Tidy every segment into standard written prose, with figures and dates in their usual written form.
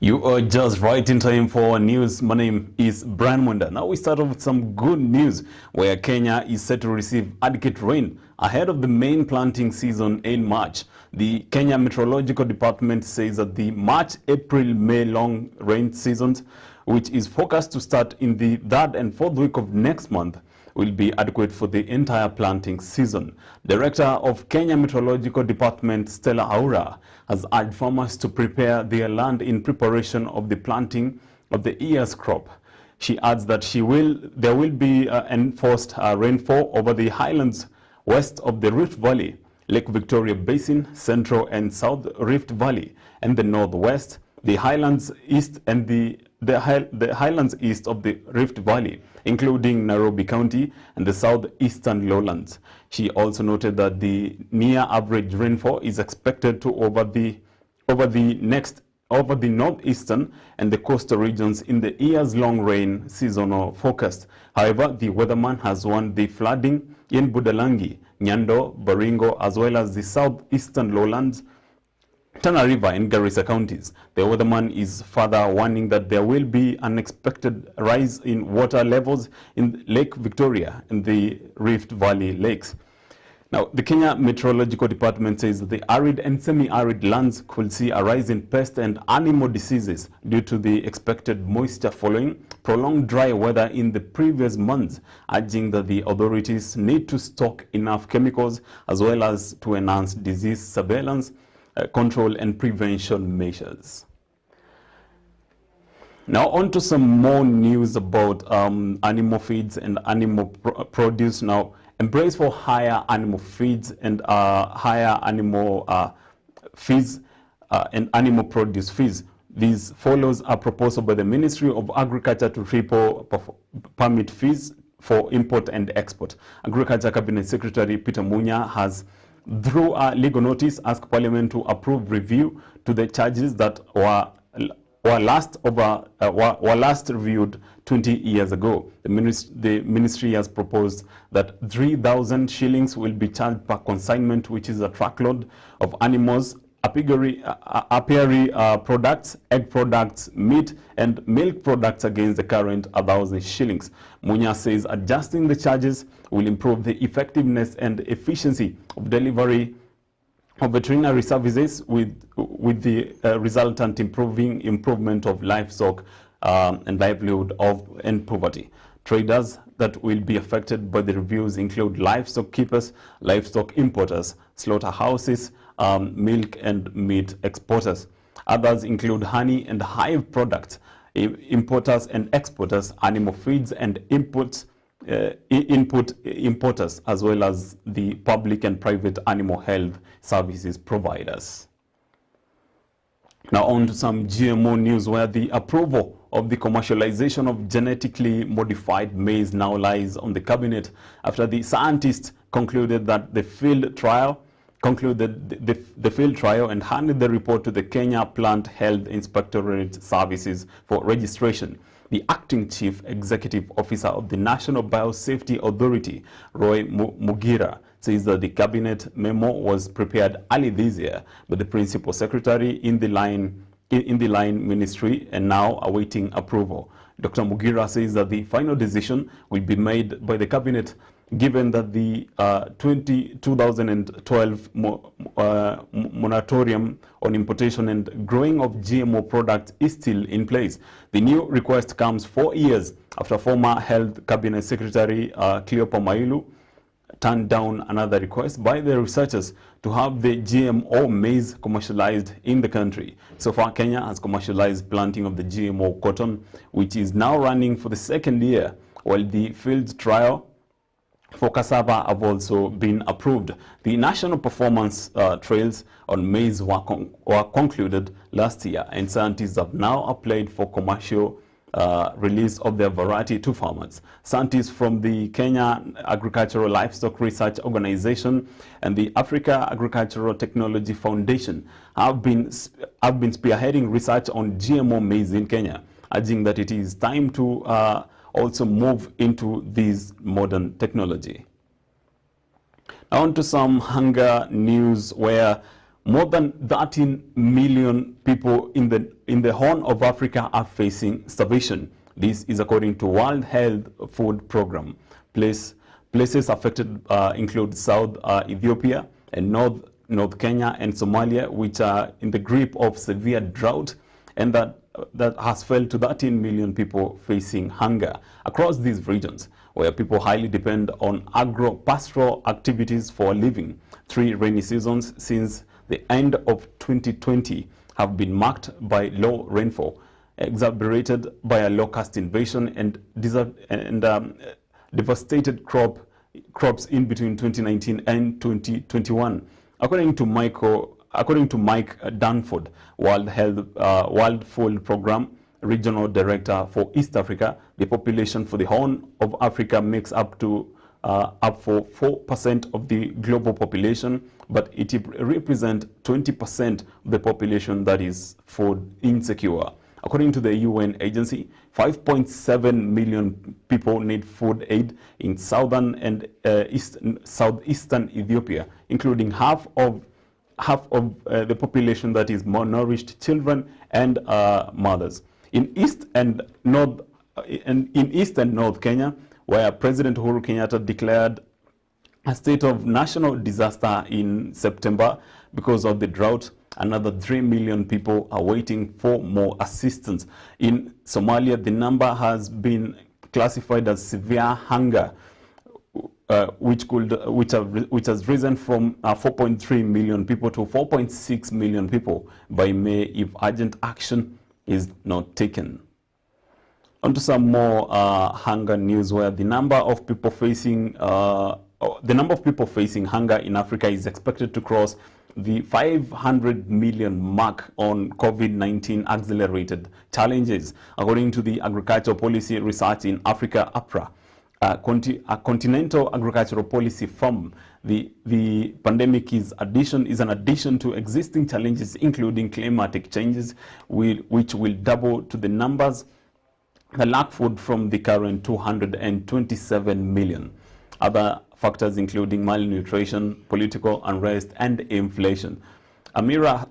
You are just right in time for news. My name is Brian Mwenda. Now we start off with some good news where Kenya is set to receive adequate rain ahead of the main planting season in March. The Kenya Meteorological Department says that the March, April, May long rain seasons, which is forecast to start in the third and fourth week of next month, will be adequate for the entire planting season. Director of Kenya Meteorological Department, Stella Aura, has urged farmers to prepare their land in preparation of the planting of the year's crop. She adds that there will be enforced rainfall over the highlands west of the Rift Valley, Lake Victoria Basin, Central and South Rift Valley, and the Northwest, the highlands east and the highlands east of the Rift Valley, including Nairobi County and the southeastern lowlands. She also noted that the near average rainfall is expected to over the northeastern and the coastal regions in the years-long rain seasonal forecast. However, the weatherman has warned the flooding in Budalangi, Nyando, Baringo, as well as the southeastern lowlands, Tana River and Garissa counties. The weatherman is further warning that there will be an expected rise in water levels in Lake Victoria and the Rift Valley lakes. Now, the Kenya Meteorological Department says that the arid and semi-arid lands could see a rise in pest and animal diseases due to the expected moisture following prolonged dry weather in the previous months, urging that the authorities need to stock enough chemicals as well as to enhance disease surveillance, control and prevention measures. Now on to some more news about animal feeds and animal produce. Now, embrace for higher animal feeds and higher animal fees and animal produce fees. These follows a proposal by the Ministry of Agriculture to triple permit fees for import and export. Agriculture Cabinet Secretary Peter Munya has, through a legal notice, asked Parliament to approve review to the charges that were last reviewed 20 years ago. The ministry has proposed that 3,000 shillings will be charged per consignment, which is a truckload of animals, apiary products, egg products, meat and milk products against the current 1,000 shillings. Munya says adjusting the charges will improve the effectiveness and efficiency of delivery of veterinary services with the resultant improvement of livestock and livelihood and poverty. Traders that will be affected by the reviews include livestock keepers, livestock importers, slaughterhouses, milk and meat exporters. Others include honey and hive products, importers and exporters, animal feeds and importers, as well as the public and private animal health services providers. Now on to some GMO news, where the approval of the commercialization of genetically modified maize now lies on the cabinet after the scientists concluded that the field trial and handed the report to the Kenya Plant Health Inspectorate Services for registration. The acting chief executive officer of the National Biosafety Authority, Roy Mugira, says that the cabinet memo was prepared early this year by the principal secretary in the line ministry and now awaiting approval. Dr. Mugira says that the final decision will be made by the cabinet, given that the 2012 moratorium on importation and growing of GMO products is still in place. The new request comes 4 years after former Health Cabinet Secretary Cleopa Mailu turned down another request by the researchers to have the GMO maize commercialized in the country. So far, Kenya has commercialized planting of the GMO cotton, which is now running for the second year, while the field trial for cassava have also been approved. The national performance trials on maize were concluded last year, and scientists have now applied for commercial release of their variety to farmers. Scientists from the Kenya Agricultural Livestock Research Organization and the Africa Agricultural Technology Foundation have been spearheading research on GMO maize in Kenya, urging that it is time to also move into this modern technology. Now on to some hunger news, where More than 13 million people in the Horn of Africa are facing starvation. This is according to World Health Food Program. Places affected include South Ethiopia and North Kenya and Somalia, which are in the grip of severe drought, and that has fell to 13 million people facing hunger across these regions, where people highly depend on agro-pastoral activities for a living. 3 rainy seasons since the end of 2020 have been marked by low rainfall, exacerbated by a locust invasion and devastated crops in between 2019 and 2021. According to Mike Danford, World Food Program Regional Director for East Africa, the population for the Horn of Africa makes up for 4% of the global population, but it represents 20% of the population that is food insecure. According to the UN agency, 5.7 million people need food aid in southern and southeastern Ethiopia, including half of the population that is malnourished children and mothers. In East and North Kenya, where President Uhuru Kenyatta declared a state of national disaster in September because of the drought, another 3 million people are waiting for more assistance. In Somalia, the number has been classified as severe hunger, which has risen from 4.3 million people to 4.6 million people by May if urgent action is not taken. On to some more hunger news, where the number of people facing hunger in Africa is expected to cross the 500 million mark on COVID-19 accelerated challenges, according to the Agricultural Policy Research in Africa, APRA. A continental agricultural policy firm. The pandemic is an addition to existing challenges, including climatic changes, which will double to the numbers that lack food from the current 227 million. Other factors including malnutrition, political unrest, and inflation. Amrita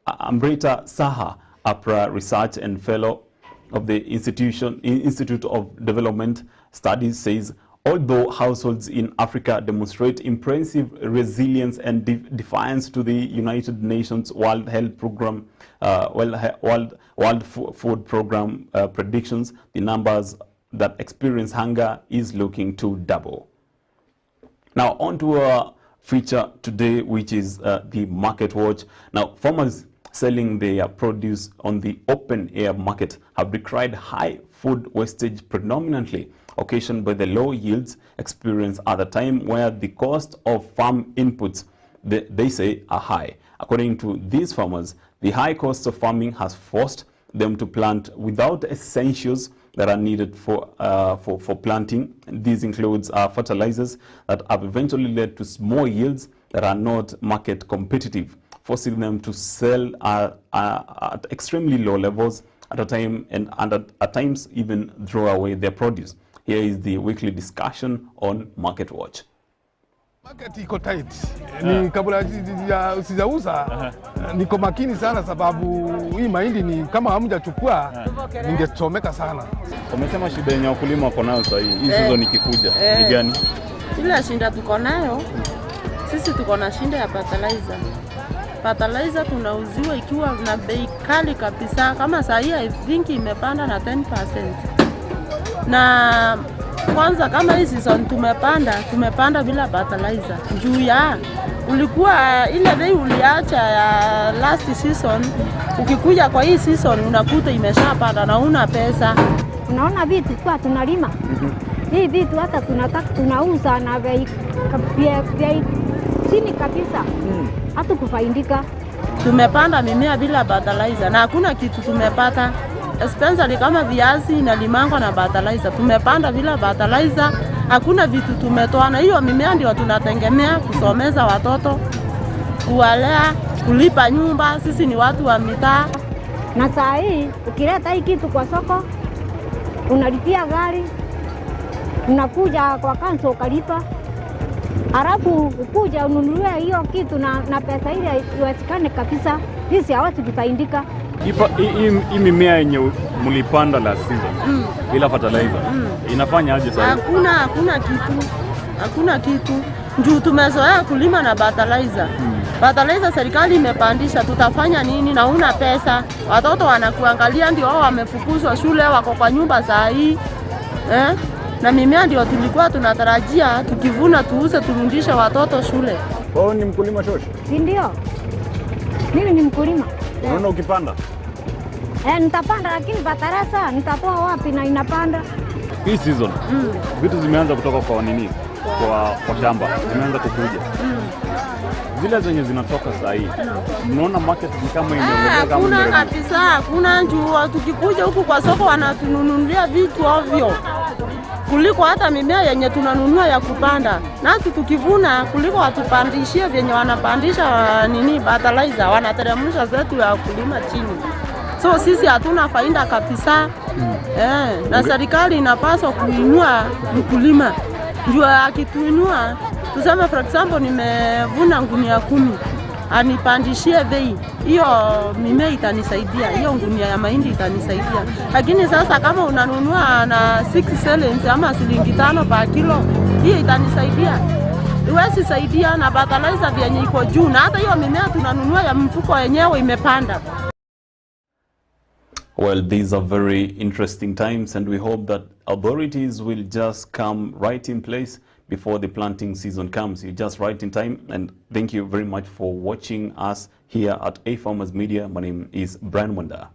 Saha, APRA research and fellow of the Institute of Development Studies, says although households in Africa demonstrate impressive resilience and defiance to the United Nations World Health Program, World Food Program predictions, the numbers that experience hunger is looking to double. Now on to our feature today, which is the Market Watch. Now, farmers selling their produce on the open air market have decried high food wastage, predominantly occasioned by the low yields experienced at a time where the cost of farm inputs, they say, are high. According to these farmers, the high cost of farming has forced them to plant without essentials that are needed for planting. These includes fertilizers that have eventually led to small yields that are not market competitive, forcing them to sell at extremely low levels at a time, and at times even throw away their produce. Here is the weekly discussion on Market Watch. Market iko tight. Ni kabla sijauza niko makini sana, sababu hii mahindi ni kama hamjachukua ningechomeka sana. Umesema shida yenye wakulima wako nayo sasa hii season ikikuja ni gani? Ile shida tuko nayo sisi, tuko na shida ya fertilizer. Fertilizer tunauziwa ikiwa na bei kali kabisa, kama saa hii I think imepanda na 10%. Na kwanza kama hii season tumepanda bila fertilizer. Juu ya ulikuwa ile bei uliacha ya last season, ukikuja kwa hii season unakuta imeshapanda na una pesa. Unaona vitu kwa tunalima. Hii vitu hata tunauza na bei chini kabisa. Hata kufaidika. Tumepanda mimea bila fertilizer na hakuna kitu tumepata. Especially kama viazi na limangwa na fertilizer. Tumepanda bila fertilizer, hakuna vitu tumetoa, na hiyo mimea ndio tunategemea kusomeza watoto, kuwalea, kulipa nyumba. Sisi ni watu wa mitaa. Na saa hii ukileta hii kitu kwa soko unalipia gari, unakuja kwa kanso ukalipa. Alafu ukuja ununulie hiyo kitu na pesa ile iwezekane kabisa, sisi hawezi tutaindika. Hii mimea yenye mlipanda la season bila fertilizer inafanya aje sasa? Hakuna kitu. Njoo tumezoea kulima na fertilizer. Fertilizer serikali imepandisha, tutafanya nini na una pesa? Watoto wanakuangalia, ndio wao wamefukuzwa shule, wako kwa nyumba saa hii. Na mimea ndio tulikuwa tunatarajia tukivuna tuuze turudishe watoto shule. Wewe ni mkulima Shosh? Ndio. Mimi ni mkulima. Unaona ukipanda? Nitapanda, lakini fertilizer nitatoa wapi na inapanda? Hii season vitu zimeanza kutoka kwa nini? Kwa shamba zimeanza kukuja. Zile zenye zinatoka saa hii, mnaona market ni kama imeongezeka kama kuna kabisa, kuna njoo tukikuja huku kwa soko wanatununulia vitu ovyo kuliko hata mimea yenye tunanunua ya kupanda. Nasi tukivuna kuliko watupandishie vyenye wanapandisha nini fertilizer, wanateremsha zetu ya kulima chini. So sisi hatuna faida kabisa. Na serikali inapaswa kuinua mkulima. Njoo akituinua, tuseme for example nimevuna gunia 10, anipandishie bei. Hiyo mimea itanisaidia, hiyo gunia ya mahindi itanisaidia. Lakini sasa kama unanunua na 6 shillings ama shilingi 5 per kilo, hiyo itanisaidia. Iwezi saidia na fertilizer vyenye iko juu, na hata hiyo mimea tunanunua ya mfuko yenyewe imepanda. Well, these are very interesting times, and we hope that authorities will just come right in place before the planting season comes. You're just right in time, and thank you very much for watching us here at A Farmers Media. My name is Brian Wanda.